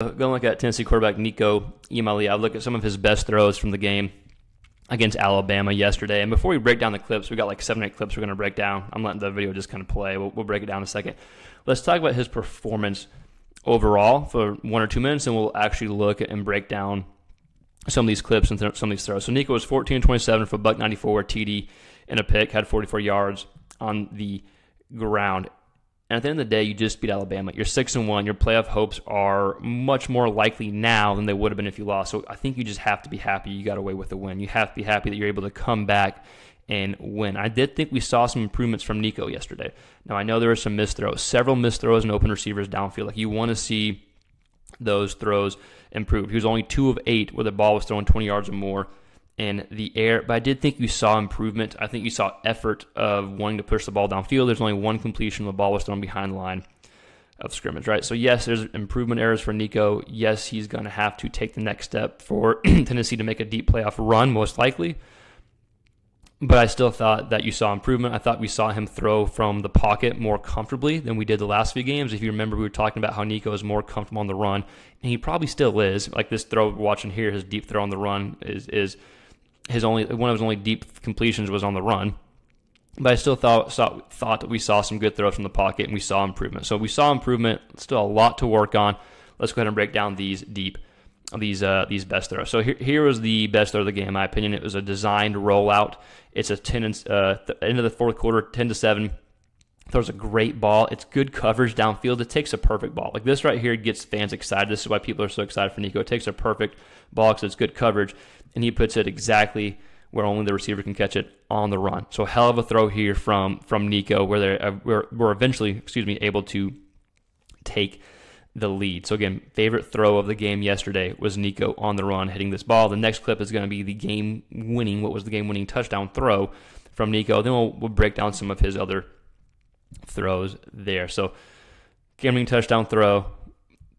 Go look at Tennessee quarterback Nico Iamaleava. Look at some of his best throws from the game against Alabama yesterday. And before we break down the clips, we got like 7 or 8 clips we're going to break down. I'm letting the video just kind of play. We'll break it down in a second. Let's talk about his performance overall for 1 or 2 minutes, and we'll actually look at and break down some of these clips and some of these throws. So Nico was 14-27 for $194, TD, and a pick, had 44 yards on the ground. And at the end of the day, you just beat Alabama. You're 6-1. Your playoff hopes are much more likely now than they would have been if you lost. So I think you just have to be happy you got away with the win. You have to be happy that you're able to come back and win. I did think we saw some improvements from Nico yesterday. Now, I know there were some missed throws, several missed throws and open receivers downfield. Like, you want to see those throws improve. He was only 2 of 8 where the ball was thrown 20 yards or more in the air, but I did think you saw improvement. I think you saw effort of wanting to push the ball downfield. There's only 1 completion. The ball was thrown behind the line of scrimmage, right? So yes, there's improvement areas for Nico. Yes, he's going to have to take the next step for Tennessee to make a deep playoff run, most likely. But I still thought that you saw improvement. I thought we saw him throw from the pocket more comfortably than we did the last few games. If you remember, we were talking about how Nico is more comfortable on the run, and he probably still is. Like this throw we're watching here, his deep throw on the run is his only one of his only deep completions was on the run. But I still thought that we saw some good throws from the pocket, and we saw improvement. So we saw improvement. Still a lot to work on. Let's go ahead and break down these best throws. So here was the best throw of the game, in my opinion. It was a designed rollout. It's a end of the fourth quarter, 10-7. Throws a great ball. It's good coverage downfield. It takes a perfect ball. Like this right here gets fans excited. This is why people are so excited for Nico. It takes a perfect ball because it's good coverage, and he puts it exactly where only the receiver can catch it on the run. So hell of a throw here from Nico, where we're eventually, able to take the lead. So again, favorite throw of the game yesterday was Nico on the run hitting this ball. The next clip is going to be the game-winning touchdown throw from Nico. Then we'll break down some of his other throws there. So game-winning touchdown throw,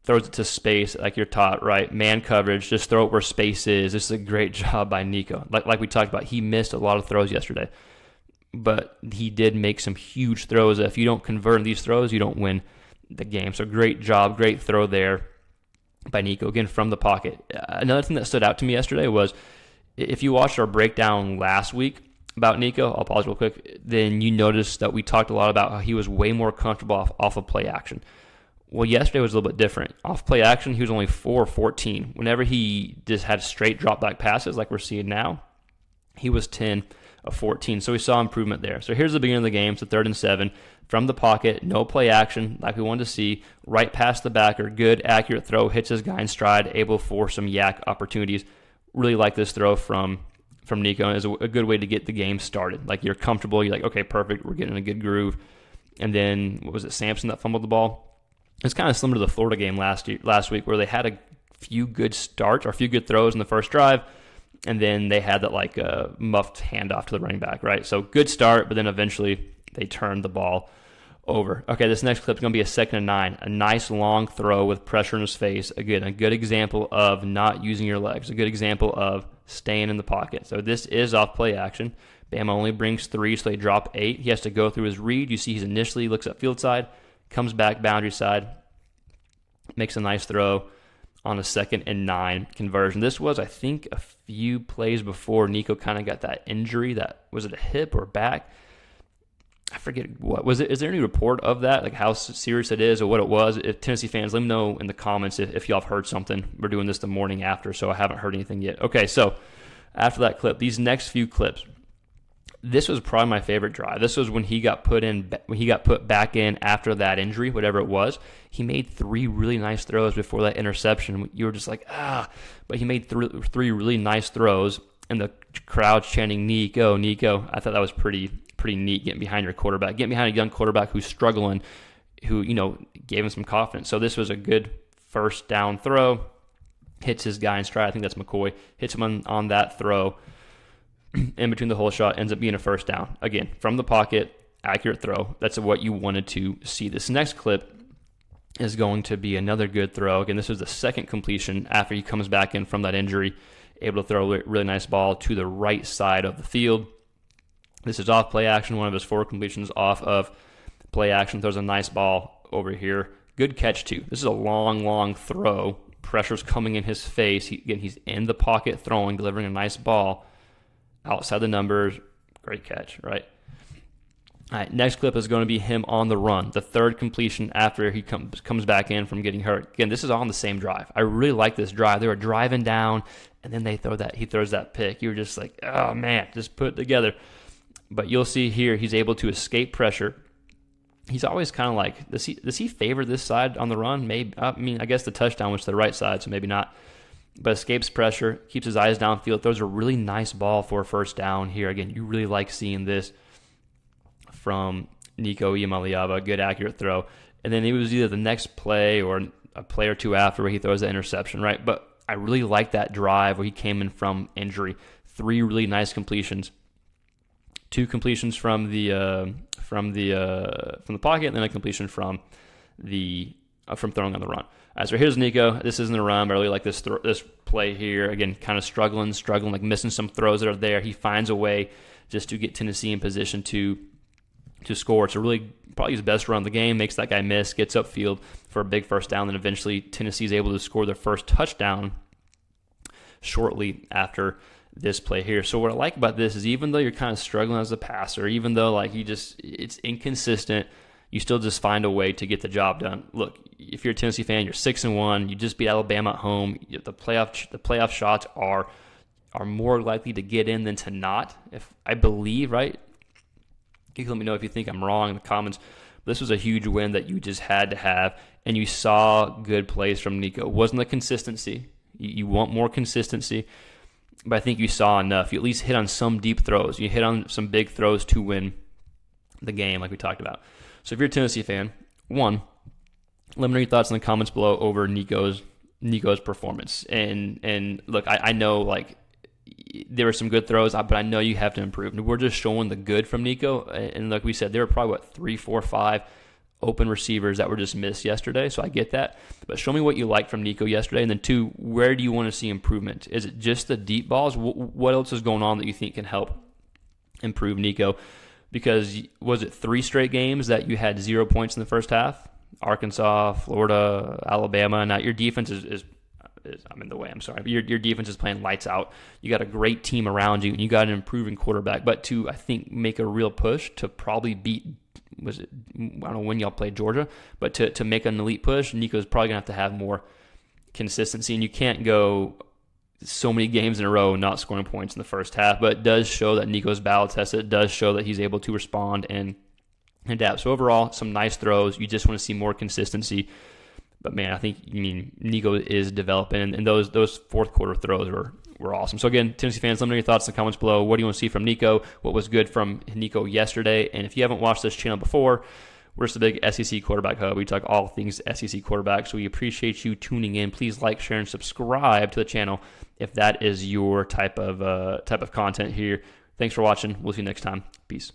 throws it to space like you're taught, right? Man coverage, just throw it where space is. This is a great job by Nico. Like we talked about, he missed a lot of throws yesterday, but he did make some huge throws. If you don't convert these throws, you don't win the game. So great job, great throw there by Nico, again from the pocket. Another thing that stood out to me yesterday was, if you watched our breakdown last week about Nico, I'll pause real quick, then you noticed that we talked a lot about how he was way more comfortable off of play action. Well, yesterday was a little bit different. Off play action, he was only 4 of 14. Whenever he just had straight drop back passes like we're seeing now, he was 10 of 14. So we saw improvement there. So here's the beginning of the game. So 3rd and 7 from the pocket, no play action like we wanted to see, right past the backer, good accurate throw, hits his guy in stride, able for some yak opportunities. Really like this throw from Nico. It's a good way to get the game started. Like you're comfortable, you're like, okay, perfect, we're getting a good groove. And then what was it, Sampson that fumbled the ball? It's kind of similar to the Florida game last week, where they had a few good starts or a few good throws in the first drive, and then they had that like muffed handoff to the running back, right? So good start, but then eventually they turned the ball over. Okay, this next clip is going to be a 2nd and 9. A nice long throw with pressure in his face. Again, a good example of not using your legs. A good example of staying in the pocket. So this is off play action. Bama only brings 3, so they drop 8. He has to go through his read. You see he initially looks at field side, comes back boundary side, makes a nice throw on a 2nd and 9 conversion. This was, I think, a few plays before Nico kind of got that injury. That was it a hip or back? I forget what was it. Is there any report of that, like how serious it is or what it was? If Tennessee fans, let me know in the comments if y'all have heard something. We're doing this the morning after, so I haven't heard anything yet. Okay, so after that clip, these next few clips, this was probably my favorite drive. This was when he got put back in after that injury, whatever it was. He made 3 really nice throws before that interception. You were just like, but he made 3 really nice throws, and the crowd's chanting, Nico, Nico. I thought that was pretty neat, getting behind your quarterback, getting behind a young quarterback who's struggling, who, gave him some confidence. So this was a good first down throw, hits his guy in stride. I think that's McCoy, hits him on that throw. In between the whole shot, ends up being a first down. Again, from the pocket, accurate throw. That's what you wanted to see. This next clip is going to be another good throw. Again, this was the 2nd completion after he comes back in from that injury, able to throw a really nice ball to the right side of the field. This is off play action, one of his 4 completions off of play action. Throws a nice ball over here. Good catch, too. This is a long throw pressure's coming in his face. He's in the pocket throwing, delivering a nice ball outside the numbers. Great catch, right? All right, next clip is going to be him on the run, the third completion after he comes back in from getting hurt. Again, this is on the same drive. I really like this drive. They were driving down, and then he throws that pick. You're just like, oh man, just put it together. But you'll see here, he's able to escape pressure. He's always kind of like, does he favor this side on the run? Maybe. I mean, I guess the touchdown was to the right side, so maybe not. But escapes pressure, keeps his eyes downfield, throws a really nice ball for a first down here. Again, you really like seeing this from Nico Iamaleava, good accurate throw. And then it was either the next play or a play or two after where he throws the interception, right? But I really like that drive where he came in from injury. 3 really nice completions. 2 completions from the pocket, and then a completion from throwing on the run. All right, so here's Nico. This isn't a run, but I really like this play here. Again, kind of struggling, like missing some throws that are there. He finds a way just to get Tennessee in position to score. It's probably his best run of the game, makes that guy miss, gets upfield for a big first down, then eventually Tennessee's able to score their first touchdown shortly after this play here. So what I like about this is even though you're kind of struggling as a passer, even though like it's inconsistent, you still just find a way to get the job done. Look, if you're a Tennessee fan, you're 6-1, you just beat Alabama at home. The playoff shots are more likely to get in than to not, if I believe, right? You can let me know if you think I'm wrong in the comments. This was a huge win that you just had to have, and you saw good plays from Nico. It wasn't the consistency. You want more consistency, but I think you saw enough. You at least hit on some deep throws. You hit on some big throws to win the game like we talked about. So if you're a Tennessee fan, one, let me know your thoughts in the comments below over Nico's performance. And look, I know like there were some good throws, but I know you have to improve. We're just showing the good from Nico. And like we said, there were probably, 3, 4, 5 open receivers that were just missed yesterday, so I get that. But show me what you liked from Nico yesterday. And then 2, where do you want to see improvement? Is it just the deep balls? What else is going on that you think can help improve Nico? Because was it 3 straight games that you had 0 points in the first half? Arkansas, Florida, Alabama. Now your defense is I'm in the way, I'm sorry. But your defense is playing lights out. You got a great team around you, and you got an improving quarterback. But to, I think, make a real push to probably beat, I don't know when y'all played Georgia, but to make an elite push, Nico's probably going to have more consistency. And you can't go so many games in a row not scoring points in the first half. But it does show that Nico's battle tested. It does show that he's able to respond and adapt. So overall, some nice throws. You just want to see more consistency. But man, I think Nico is developing, and those fourth quarter throws were awesome. So again, Tennessee fans, let me know your thoughts in the comments below. What do you want to see from Nico? What was good from Nico yesterday? And if you haven't watched this channel before, we're just a big SEC quarterback hub. We talk all things SEC quarterback. So we appreciate you tuning in. Please like, share, and subscribe to the channel if that is your type of content here. Thanks for watching. We'll see you next time. Peace.